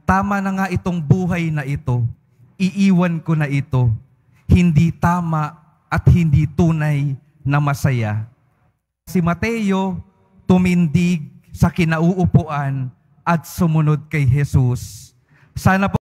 tama na nga itong buhay na ito, iiwan ko na ito, hindi tama at hindi tunay na masaya. Si Mateo tumindig sa kinauupuan at sumunod kay Jesus. Sana po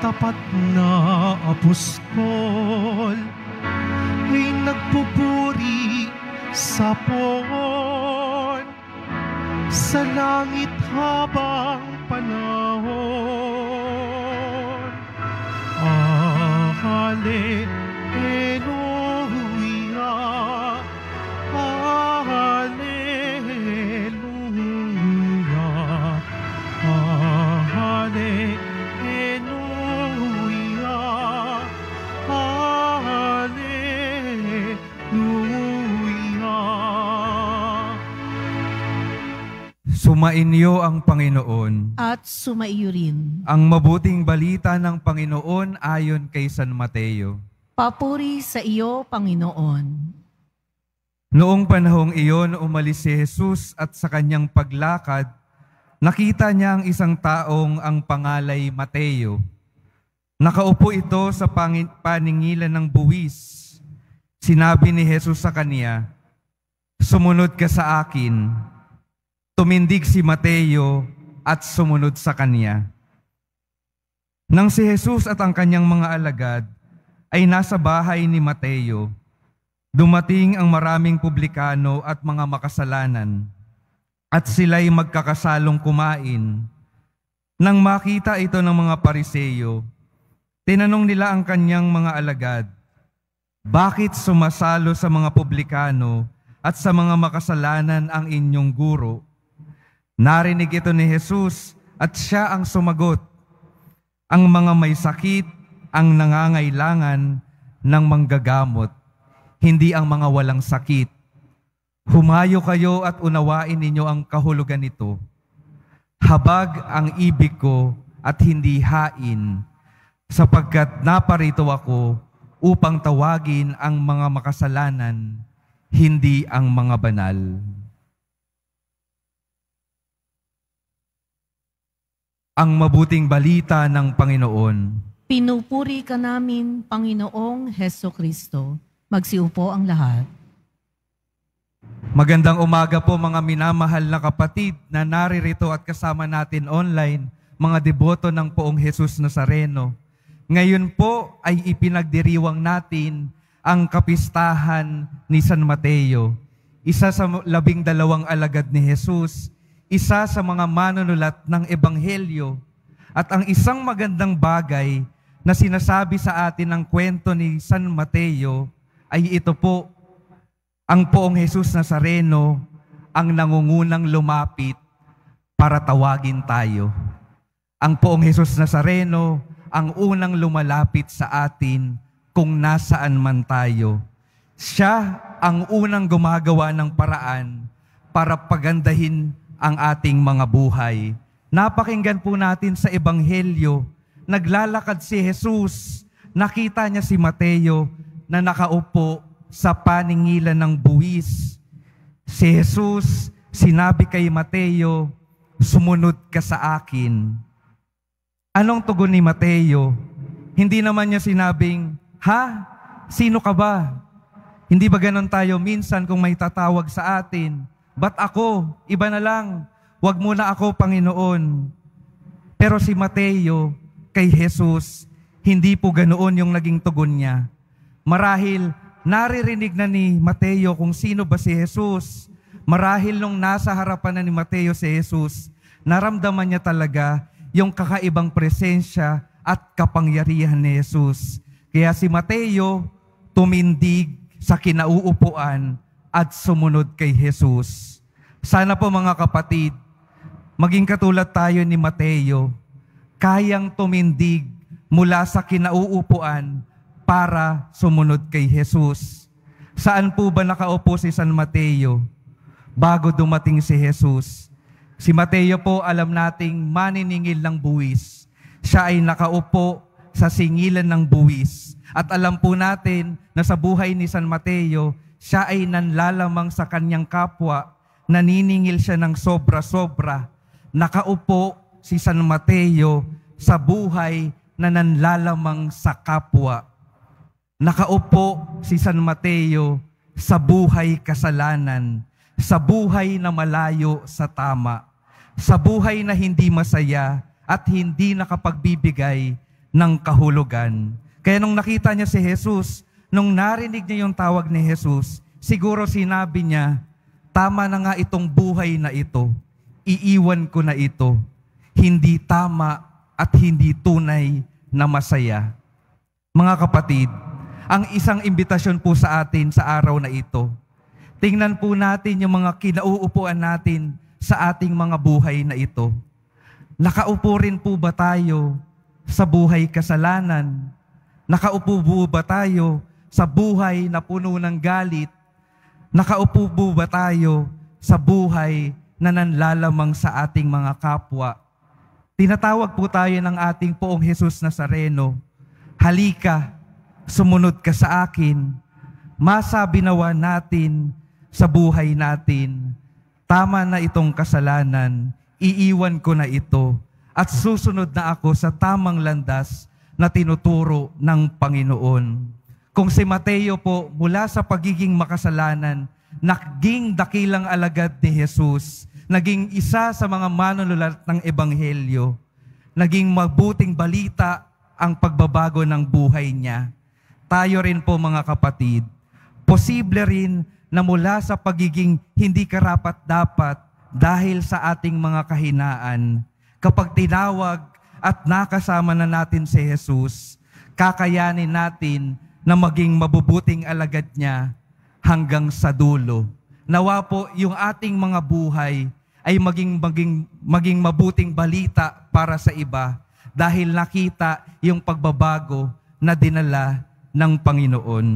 tapat na apostol ay nagpupuri sa poon sa langit habang panahon. Hallelujah, hallelujah, hallelujah. Sumainyo ang Panginoon. At sumaiyo rin. Ang mabuting balita ng Panginoon ayon kay San Mateo. Papuri sa iyo, Panginoon. Noong panahong iyon, umalis si Jesus at sa kanyang paglakad, nakita niya ang isang taong ang pangalay Mateo. Nakaupo ito sa paningilan ng buwis. Sinabi ni Jesus sa kanya, "Sumunod ka sa akin." Tumindig si Mateo at sumunod sa kanya. Nang si Jesus at ang kanyang mga alagad ay nasa bahay ni Mateo, dumating ang maraming publikano at mga makasalanan, at sila'y magkakasalong kumain. Nang makita ito ng mga Pariseo, tinanong nila ang kanyang mga alagad, "Bakit sumasalo sa mga publikano at sa mga makasalanan ang inyong guro?" Narinig ito ni Jesus at siya ang sumagot, "Ang mga may sakit ang nangangailangan ng manggagamot, hindi ang mga walang sakit. Humayo kayo at unawain ninyo ang kahulugan nito. Habag ang ibig ko at hindi hain, sapagkat naparito ako upang tawagin ang mga makasalanan, hindi ang mga banal." Ang mabuting balita ng Panginoon. Pinupuri ka namin, Panginoong Hesukristo. Magsiupo ang lahat. Magandang umaga po mga minamahal na kapatid na naririto at kasama natin online, mga deboto ng Poong Jesus Nazareno. Ngayon po ay ipinagdiriwang natin ang kapistahan ni San Mateo, isa sa 12 alagad ni Jesus, isa sa mga manunulat ng Ebanghelyo, at ang isang magandang bagay na sinasabi sa atin ng kwento ni San Mateo ay ito po, ang Poong Jesus Nazareno ang nangungunang lumapit para tawagin tayo. Ang Poong Jesus Nazareno ang unang lumalapit sa atin kung nasaan man tayo. Siya ang unang gumagawa ng paraan para pagandahin ang ating mga buhay. Napakinggan po natin sa Ebanghelyo, naglalakad si Jesus, nakita niya si Mateo na nakaupo sa paningilan ng buwis. Si Jesus, sinabi kay Mateo, "Sumunod ka sa akin." Anong tugon ni Mateo? Hindi naman niya sinabing, "Ha? Sino ka ba?" Hindi ba ganon tayo minsan kung may tatawag sa atin? "Ba't ako? Iba na lang. Wag muna ako, Panginoon." Pero si Mateo, kay Jesus, hindi po ganoon yung naging tugon niya. Marahil, naririnig na ni Mateo kung sino ba si Jesus. Marahil nung nasa harapan na ni Mateo si Jesus, naramdaman niya talaga yung kakaibang presensya at kapangyarihan ni Jesus. Kaya si Mateo, tumindig sa kinauupuan at sumunod kay Jesus. Sana po mga kapatid, maging katulad tayo ni Mateo, kayang tumindig mula sa kinauupuan para sumunod kay Jesus. Saan po ba nakaupo si San Mateo bago dumating si Jesus? Si Mateo po, alam nating maniningil ng buwis. Siya ay nakaupo sa singilan ng buwis. At alam po natin na sa buhay ni San Mateo, siya ay nanlalamang sa kanyang kapwa, naniningil siya ng sobra-sobra. Nakaupo si San Mateo sa buhay na nanlalamang sa kapwa. Nakaupo si San Mateo sa buhay kasalanan, sa buhay na malayo sa tama, sa buhay na hindi masaya at hindi nakapagbibigay ng kahulugan. Kaya nung nakita niya si Jesus, nung narinig niya yung tawag ni Jesus, siguro sinabi niya, tama na nga itong buhay na ito, iiwan ko na ito, hindi tama at hindi tunay na masaya. Mga kapatid, ang isang imbitasyon po sa atin sa araw na ito, tingnan po natin yung mga kinauupuan natin sa ating mga buhay na ito. Nakaupo rin po ba tayo sa buhay kasalanan? Nakaupo po ba tayo sa buhay na puno ng galit? Nakaupo po ba tayo sa buhay na nanlalamang sa ating mga kapwa? Tinatawag po tayo ng ating Poong Jesus Nazareno, halika, sumunod ka sa akin. Masabi nawa natin sa buhay natin, tama na itong kasalanan, iiwan ko na ito, at susunod na ako sa tamang landas na tinuturo ng Panginoon. Kung si Mateo po, mula sa pagiging makasalanan, naging dakilang alagad ni Jesus, naging isa sa mga manunulat ng Ebanghelyo, naging mabuting balita ang pagbabago ng buhay niya. Tayo rin po mga kapatid, posible rin na mula sa pagiging hindi karapat-dapat dahil sa ating mga kahinaan, kapag tinawag at nakasama na natin si Jesus, kakayanin natin na maging mabubuting alagad niya hanggang sa dulo. Nawa po yung ating mga buhay ay maging mabuting balita para sa iba dahil nakita yung pagbabago na dinala ng Panginoon.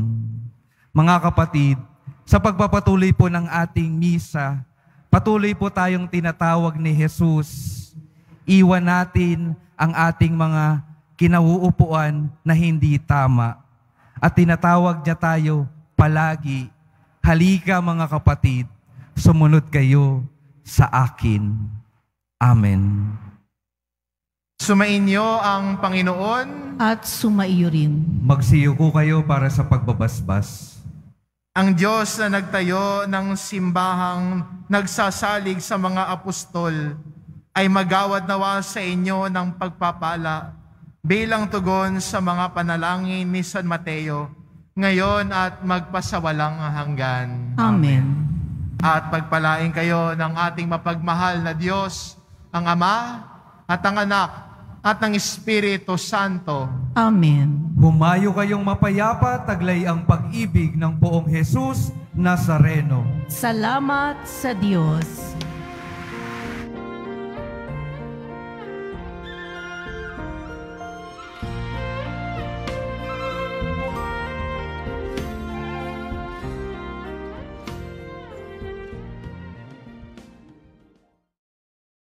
Mga kapatid, sa pagpapatuloy po ng ating misa, patuloy po tayong tinatawag ni Jesus. Iwan natin ang ating mga kinauupuan na hindi tama. At tinatawag niya tayo palagi, halika mga kapatid, sumunod kayo sa akin. Amen. Sumainyo ang Panginoon. At sumaiyo rin. Magsiyuko kayo para sa pagbabasbas. Ang Diyos na nagtayo ng simbahang nagsasalig sa mga apostol ay magawad nawa sa inyo ng pagpapala bilang tugon sa mga panalangin ni San Mateo ngayon at magpasawalang hanggan. Amen. At pagpalain kayo ng ating mapagmahal na Diyos, ang Ama at ang Anak at ang Espiritu Santo. Amen. Humayo kayong mapayapa, taglay ang pag-ibig ng Poong Jesus Nazareno. Salamat sa Diyos.